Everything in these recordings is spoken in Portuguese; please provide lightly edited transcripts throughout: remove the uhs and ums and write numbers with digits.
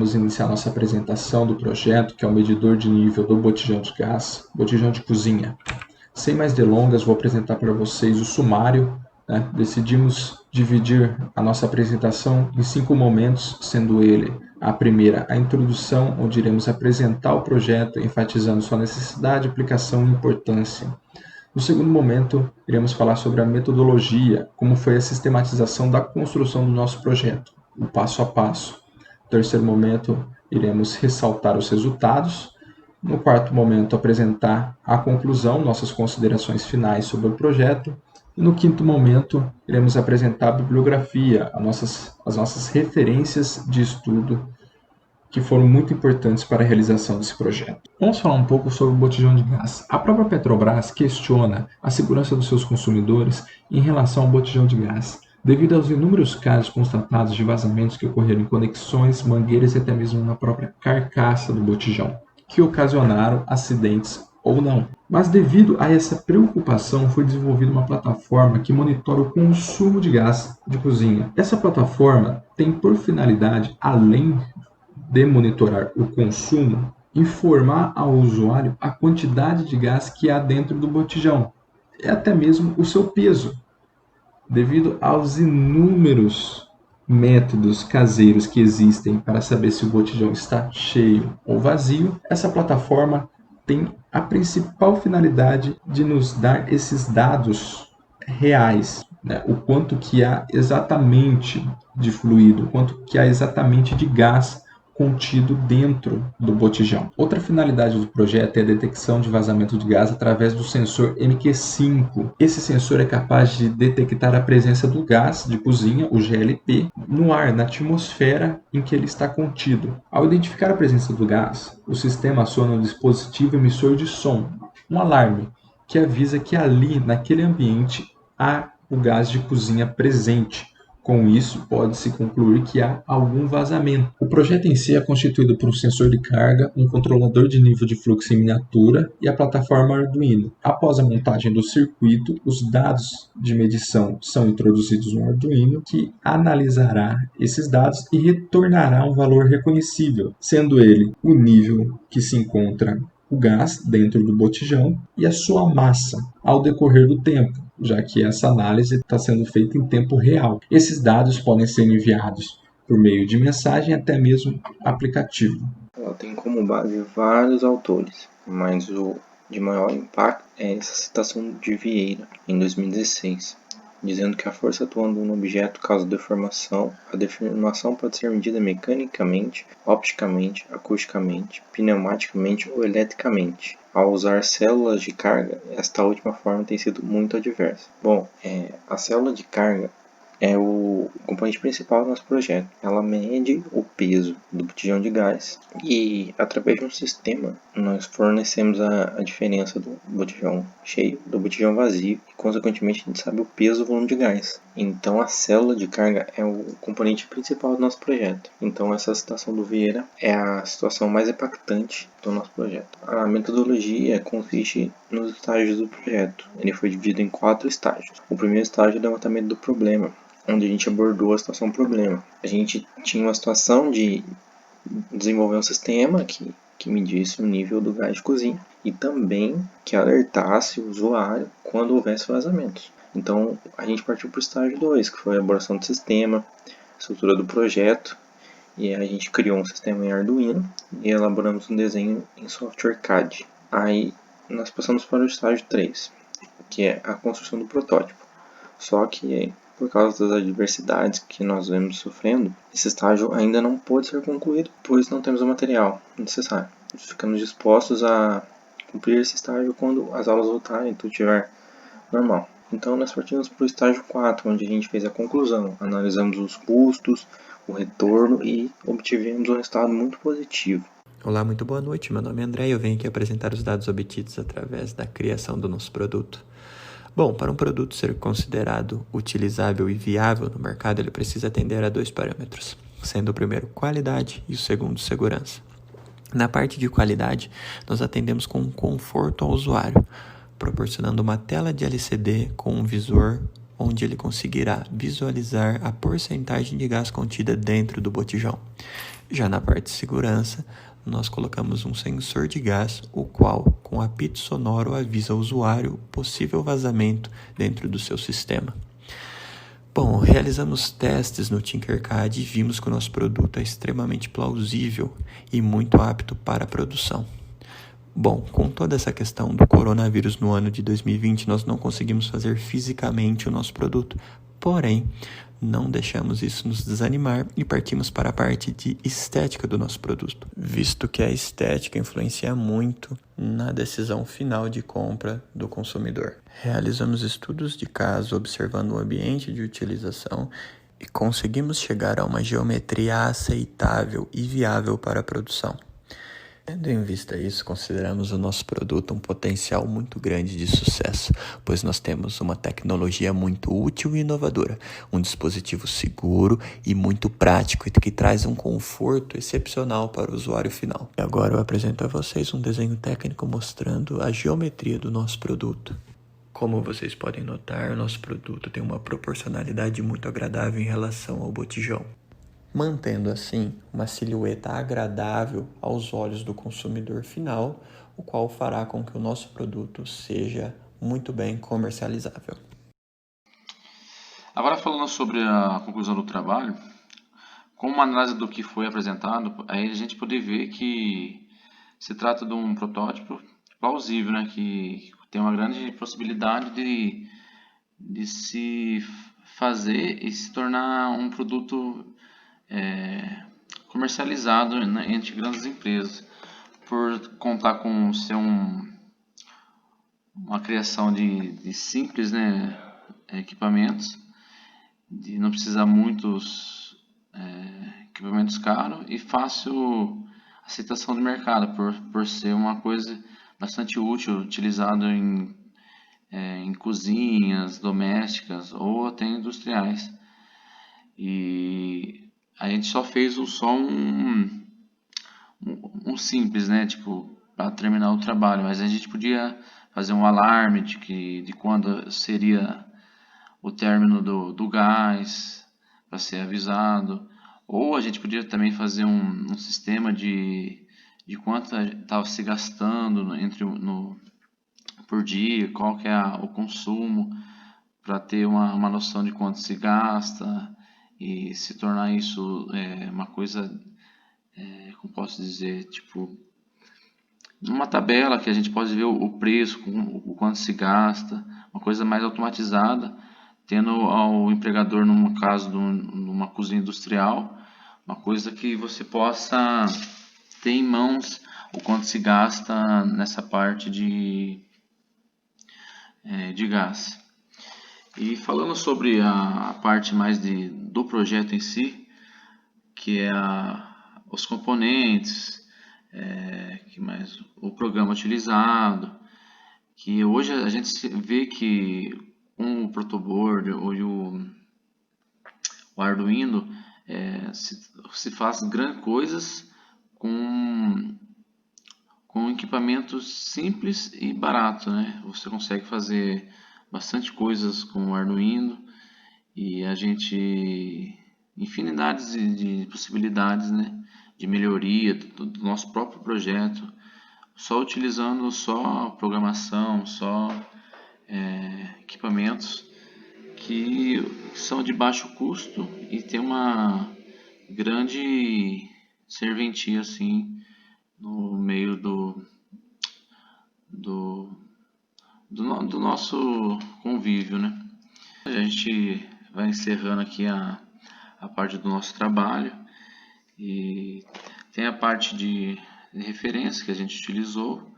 iremos iniciar nossa apresentação do projeto, que é o medidor de nível do botijão de gás, botijão de cozinha. Sem mais delongas, vou apresentar para vocês o sumário. Decidimos dividir a nossa apresentação em 5 momentos, sendo ele a primeira, a introdução, onde iremos apresentar o projeto, enfatizando sua necessidade, aplicação e importância. No segundo momento, iremos falar sobre a metodologia, como foi a sistematização da construção do nosso projeto, o passo a passo. No terceiro momento, iremos ressaltar os resultados. No quarto momento, apresentar a conclusão, nossas considerações finais sobre o projeto. E no quinto momento, iremos apresentar a bibliografia, as nossas referências de estudo que foram muito importantes para a realização desse projeto. Vamos falar um pouco sobre o botijão de gás. A própria Petrobras questiona a segurança dos seus consumidores em relação ao botijão de gás, devido aos inúmeros casos constatados de vazamentos que ocorreram em conexões, mangueiras e até mesmo na própria carcaça do botijão, que ocasionaram acidentes ou não. Mas devido a essa preocupação, foi desenvolvida uma plataforma que monitora o consumo de gás de cozinha. Essa plataforma tem por finalidade, além de monitorar o consumo, informar ao usuário a quantidade de gás que há dentro do botijão e até mesmo o seu peso. Devido aos inúmeros métodos caseiros que existem para saber se o botijão está cheio ou vazio, essa plataforma tem a principal finalidade de nos dar esses dados reais, o quanto que há exatamente de fluido, o quanto que há exatamente de gás contido dentro do botijão. Outra finalidade do projeto é a detecção de vazamento de gás através do sensor MQ5. Esse sensor é capaz de detectar a presença do gás de cozinha, o GLP, no ar, na atmosfera em que ele está contido. Ao identificar a presença do gás, o sistema aciona um dispositivo emissor de som, um alarme, que avisa que ali, naquele ambiente, há o gás de cozinha presente. Com isso, pode-se concluir que há algum vazamento. O projeto em si é constituído por um sensor de carga, um controlador de nível de fluxo em miniatura e a plataforma Arduino. Após a montagem do circuito, os dados de medição são introduzidos no Arduino, que analisará esses dados e retornará um valor reconhecível, sendo ele o nível que se encontra o gás dentro do botijão e a sua massa ao decorrer do tempo, já que essa análise está sendo feita em tempo real. Esses dados podem ser enviados por meio de mensagem até mesmo aplicativo. Ela tem como base vários autores, mas o de maior impacto é essa citação de Vieira, em 2016, dizendo que a força atuando no objeto causa deformação. A deformação pode ser medida mecanicamente, opticamente, acusticamente, pneumaticamente ou eletricamente. Ao usar células de carga, esta última forma tem sido muito adversa. A célula de carga é o componente principal do nosso projeto. Ela mede o peso do botijão de gás e, através de um sistema, nós fornecemos a diferença do botijão cheio do botijão vazio e, consequentemente, a gente sabe o peso e o volume de gás. Então, a célula de carga é o componente principal do nosso projeto. Então, essa situação do Vieira é a situação mais impactante do nosso projeto. A metodologia consiste nos estágios do projeto. Ele foi dividido em 4 estágios. O primeiro estágio é o levantamento do problema, onde a gente abordou a situação problema. A gente tinha uma situação de desenvolver um sistema que medisse o nível do gás de cozinha e também que alertasse o usuário quando houvesse vazamentos. Então, a gente partiu para o estágio 2, que foi a elaboração do sistema, estrutura do projeto, e a gente criou um sistema em Arduino e elaboramos um desenho em software CAD. Aí, nós passamos para o estágio 3, que é a construção do protótipo. Só que, por causa das adversidades que nós vemos sofrendo, esse estágio ainda não pôde ser concluído, pois não temos o material necessário. Ficamos dispostos a cumprir esse estágio quando as aulas voltarem e tudo estiver normal. Então nós partimos para o estágio 4, onde a gente fez a conclusão, analisamos os custos, o retorno e obtivemos um resultado muito positivo. Olá, muito boa noite. Meu nome é André e eu venho aqui apresentar os dados obtidos através da criação do nosso produto. Bom, para um produto ser considerado utilizável e viável no mercado, ele precisa atender a 2 parâmetros, sendo o primeiro qualidade e o segundo segurança. Na parte de qualidade, nós atendemos com conforto ao usuário, proporcionando uma tela de LCD com um visor onde ele conseguirá visualizar a porcentagem de gás contida dentro do botijão. Já na parte de segurança, nós colocamos um sensor de gás, o qual, com apito sonoro, avisa ao usuário possível vazamento dentro do seu sistema. Bom, realizamos testes no Tinkercad e vimos que o nosso produto é extremamente plausível e muito apto para a produção. Bom, com toda essa questão do coronavírus no ano de 2020, nós não conseguimos fazer fisicamente o nosso produto. Porém, não deixamos isso nos desanimar e partimos para a parte de estética do nosso produto, visto que a estética influencia muito na decisão final de compra do consumidor. Realizamos estudos de caso observando o ambiente de utilização e conseguimos chegar a uma geometria aceitável e viável para a produção. Tendo em vista isso, consideramos o nosso produto um potencial muito grande de sucesso, pois nós temos uma tecnologia muito útil e inovadora, um dispositivo seguro e muito prático e que traz um conforto excepcional para o usuário final. E agora eu apresento a vocês um desenho técnico mostrando a geometria do nosso produto. Como vocês podem notar, o nosso produto tem uma proporcionalidade muito agradável em relação ao botijão, mantendo assim uma silhueta agradável aos olhos do consumidor final, o qual fará com que o nosso produto seja muito bem comercializável. Agora falando sobre a conclusão do trabalho, com uma análise do que foi apresentado, aí a gente pode ver que se trata de um protótipo plausível, né, que tem uma grande possibilidade de se fazer e se tornar um produto comercializado, né, entre grandes empresas, por contar com ser uma criação de simples, né, equipamentos, de não precisar muitos equipamentos caros e fácil aceitação do mercado, por ser uma coisa bastante útil, utilizado em cozinhas domésticas ou até industriais. E a gente só fez só um simples, né, tipo, para terminar o trabalho, mas a gente podia fazer um alarme de quando seria o término do gás, para ser avisado, ou a gente podia também fazer um sistema de quanto estava se gastando por dia, qual que é o consumo, para ter uma noção de quanto se gasta e se tornar isso uma coisa, como posso dizer, tipo, uma tabela que a gente pode ver o preço, o quanto se gasta, uma coisa mais automatizada, tendo ao empregador, no caso de uma cozinha industrial, uma coisa que você possa ter em mãos o quanto se gasta nessa parte de gás. E falando sobre a parte mais do projeto em si, que é os componentes, que mais, o programa utilizado, que hoje a gente vê que com o protoboard ou o Arduino se faz grandes coisas com equipamentos simples e barato, né? Você consegue fazer bastante coisas com o Arduino e a gente infinidades de possibilidades, né? De melhoria do nosso próprio projeto, só utilizando só programação, só equipamentos que são de baixo custo e tem uma grande serventia assim no meio do, do nosso convívio, né? A gente vai encerrando aqui a parte do nosso trabalho e tem a parte de referência que a gente utilizou.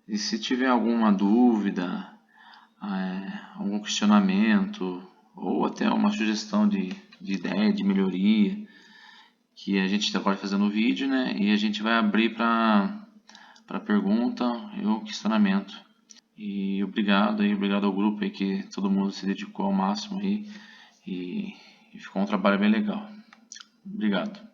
E se tiver alguma dúvida, algum questionamento ou até uma sugestão de ideia, de melhoria, que a gente está fazendo o vídeo, né? E a gente vai abrir para pergunta e o questionamento. E obrigado ao grupo aí que todo mundo se dedicou ao máximo aí e ficou um trabalho bem legal. Obrigado.